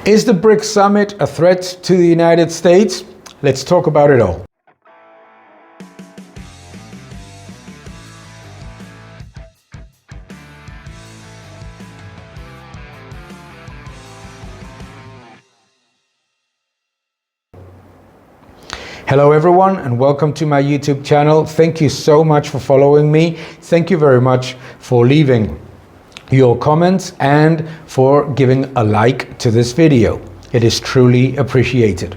Is the Brics Summit a threat to the United States? Let's talk about it all. Hello everyone and welcome to my YouTube channel. Thank you so much for following me. Thank you very much for leaving your comments and for giving a like to this video. It is truly appreciated.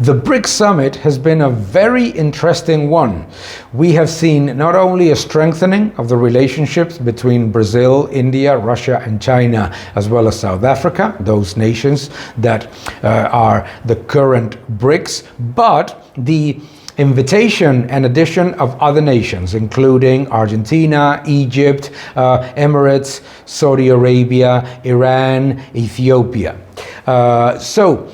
The Brics Summit has been a very interesting one. We have seen not only a strengthening of the relationships between Brazil, India, Russia and China, as well as South Africa, those nations that are the current Brics, but the invitation and addition of other nations, including Argentina, Egypt, Emirates, Saudi Arabia, Iran, Ethiopia. So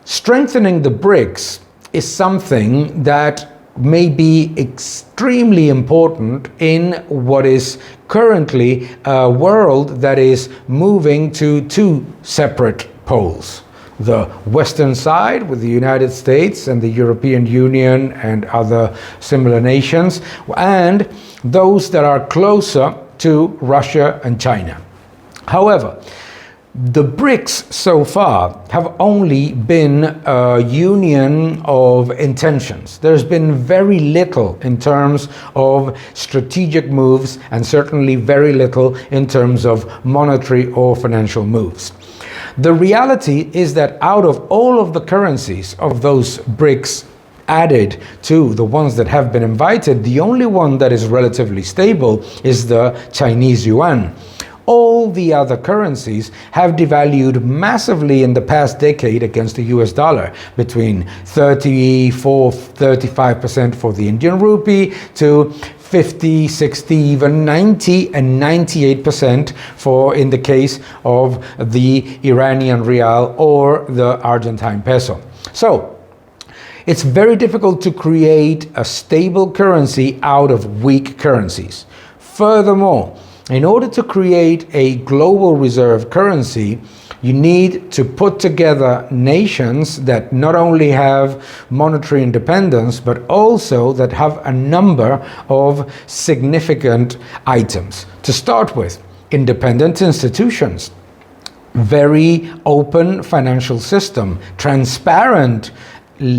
strengthening the Brics is something that may be extremely important in what is currently a world that is moving to two separate poles. The Western side with the United States and the European Union and other similar nations, and those that are closer to Russia and China. However, the Brics so far have only been a union of intentions. There's been very little in terms of strategic moves and certainly very little in terms of monetary or financial moves. The reality is that out of all of the currencies of those Brics added to the ones that have been invited, the only one that is relatively stable is the Chinese yuan. All the other currencies have devalued massively in the past decade against the US dollar, between 34-35% for the Indian rupee to 50, 60, even 90 and 98% for in the case of the Iranian rial or the Argentine peso. So it's very difficult to create a stable currency out of weak currencies. Furthermore, in order to create a global reserve currency, you need to put together nations that not only have monetary independence, but also that have a number of significant items. To start with, independent institutions, very open financial system, transparent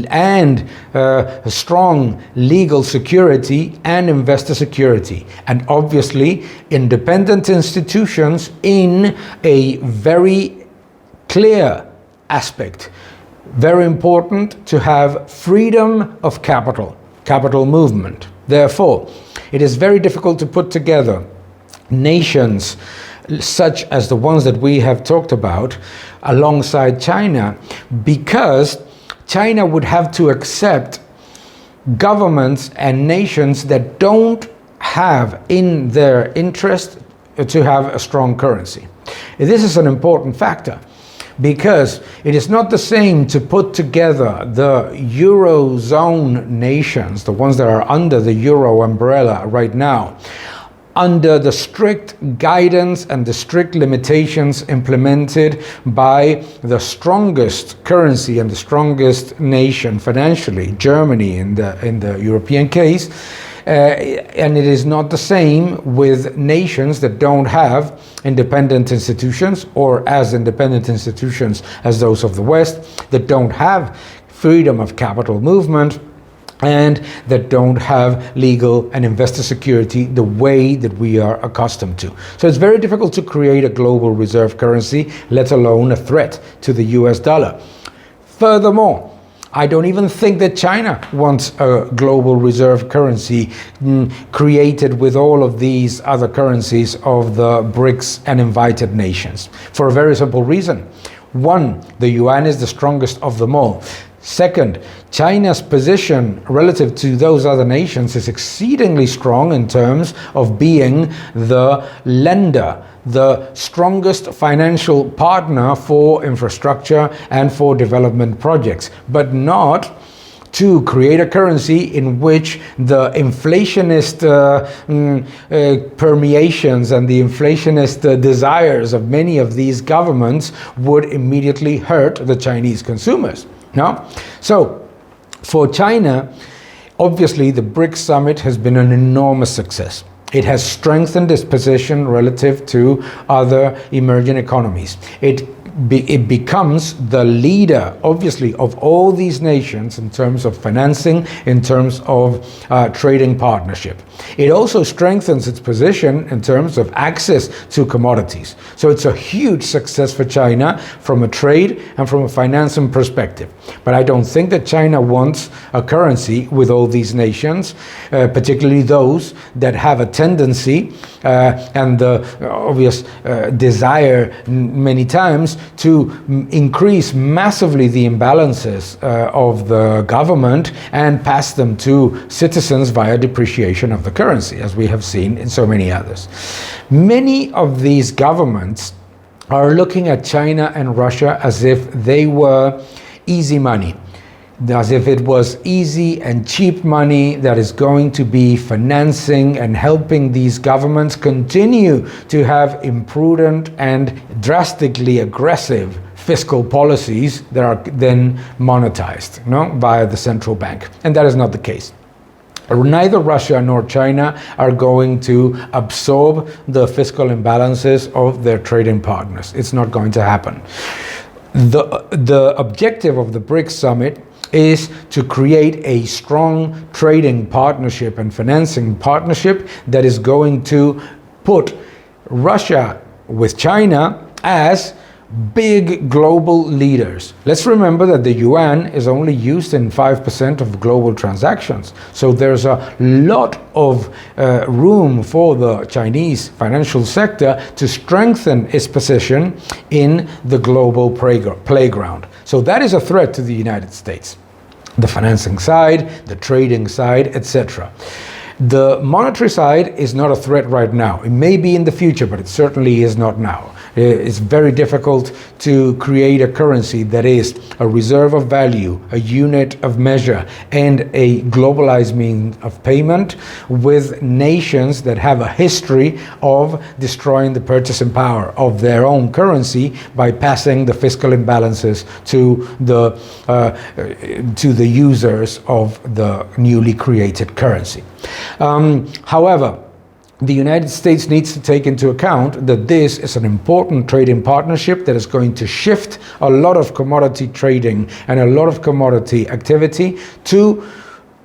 and strong legal security and investor security, and obviously independent institutions in a very clear aspect. Very important to have freedom of capital movement. Therefore, it is very difficult to put together nations such as the ones that we have talked about alongside China, because China would have to accept governments and nations that don't have in their interest to have a strong currency. This is an important factor because it is not the same to put together the Eurozone nations, the ones that are under the Euro umbrella right now, under the strict guidance and the strict limitations implemented by the strongest currency and the strongest nation financially, Germany in the European case, and it is not the same with nations that don't have independent institutions or as independent institutions as those of the West, that don't have freedom of capital movement, and that don't have legal and investor security the way that we are accustomed to. So it's very difficult to create a global reserve currency, let alone a threat to the US dollar. Furthermore, I don't even think that China wants a global reserve currency created with all of these other currencies of the Brics and invited nations, for a very simple reason. One, the yuan is the strongest of them all. Second, China's position relative to those other nations is exceedingly strong in terms of being the lender, the strongest financial partner for infrastructure and for development projects, but not to create a currency in which the inflationist permeations and the inflationist desires of many of these governments would immediately hurt the Chinese consumers. No? So, for China, obviously the Brics summit has been an enormous success. It has strengthened its position relative to other emerging economies. It becomes the leader, obviously, of all these nations in terms of financing, in terms of trading partnership. It also strengthens its position in terms of access to commodities. So it's a huge success for China from a trade and from a financing perspective. But I don't think that China wants a currency with all these nations, particularly those that have a tendency and the obvious desire many times to increase massively the imbalances of the government and pass them to citizens via depreciation of the currency, as we have seen in so many others. Many of these governments are looking at China and Russia as if they were easy money, as if it was easy and cheap money that is going to be financing and helping these governments continue to have imprudent and drastically aggressive fiscal policies that are then monetized, via the central bank. And that is not the case. Neither Russia nor China are going to absorb the fiscal imbalances of their trading partners. It's not going to happen. The objective of the Brics Summit is to create a strong trading partnership and financing partnership that is going to put Russia with China as big global leaders. Let's remember that the yuan is only used in 5% of global transactions. So there's a lot of room for the Chinese financial sector to strengthen its position in the global playground. So that is a threat to the United States. The financing side, the trading side, etc. The monetary side is not a threat right now. It may be in the future, but it certainly is not now. It's very difficult to create a currency that is a reserve of value, a unit of measure, and a globalized means of payment with nations that have a history of destroying the purchasing power of their own currency by passing the fiscal imbalances to the users of the newly created currency. However, the United States needs to take into account that this is an important trading partnership that is going to shift a lot of commodity trading and a lot of commodity activity to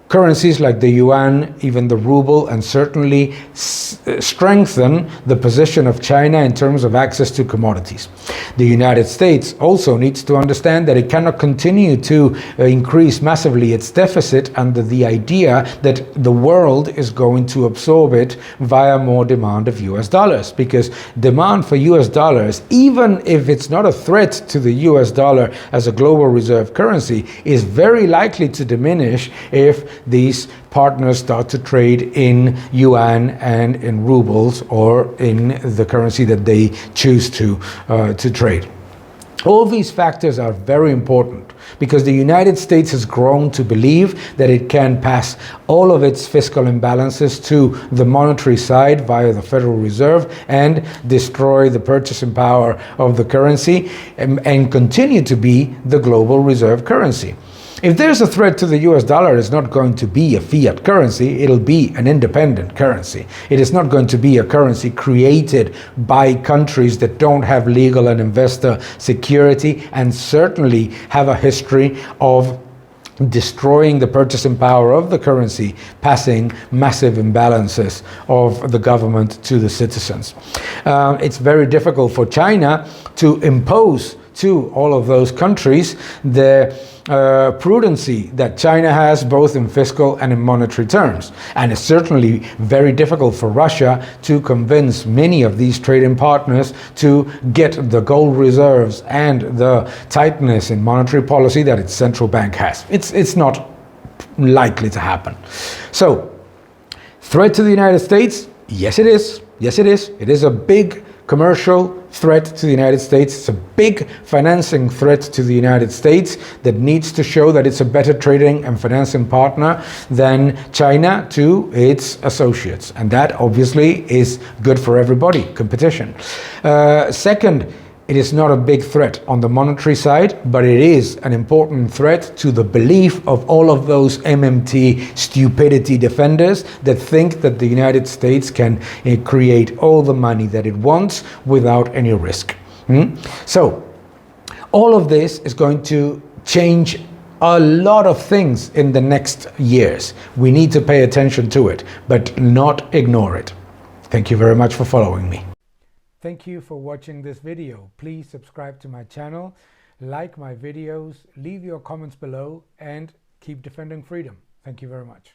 currencies like the yuan, even the ruble, and certainly strengthen the position of China in terms of access to commodities. The United States also needs to understand that it cannot continue to increase massively its deficit under the idea that the world is going to absorb it via more demand of US dollars, because demand for US dollars, even if it's not a threat to the US dollar as a global reserve currency, is very likely to diminish if these partners start to trade in yuan and in rubles or in the currency that they choose to trade. All these factors are very important because the United States has grown to believe that it can pass all of its fiscal imbalances to the monetary side via the Federal Reserve and destroy the purchasing power of the currency and continue to be the global reserve currency. If there's a threat to the US dollar, it's not going to be a fiat currency, it'll be an independent currency. It is not going to be a currency created by countries that don't have legal and investor security and certainly have a history of destroying the purchasing power of the currency, passing massive imbalances of the government to the citizens. It's very difficult for China to impose to all of those countries the prudency that China has both in fiscal and in monetary terms. And it's certainly very difficult for Russia to convince many of these trading partners to get the gold reserves and the tightness in monetary policy that its central bank has. It's not likely to happen. So, threat to the United States? Yes, it is. Yes, it is. It is a big commercial, threat to the United States. It's a big financing threat to the United States that needs to show that it's a better trading and financing partner than China to its associates. And that obviously is good for everybody, competition. Second, it is not a big threat on the monetary side, but it is an important threat to the belief of all of those MMT stupidity defenders that think that the United States can create all the money that it wants without any risk. So all of this is going to change a lot of things in the next years. We need to pay attention to it, but not ignore it. Thank you very much for following me. Thank you for watching this video. Please subscribe to my channel, like my videos, leave your comments below, and keep defending freedom. Thank you very much.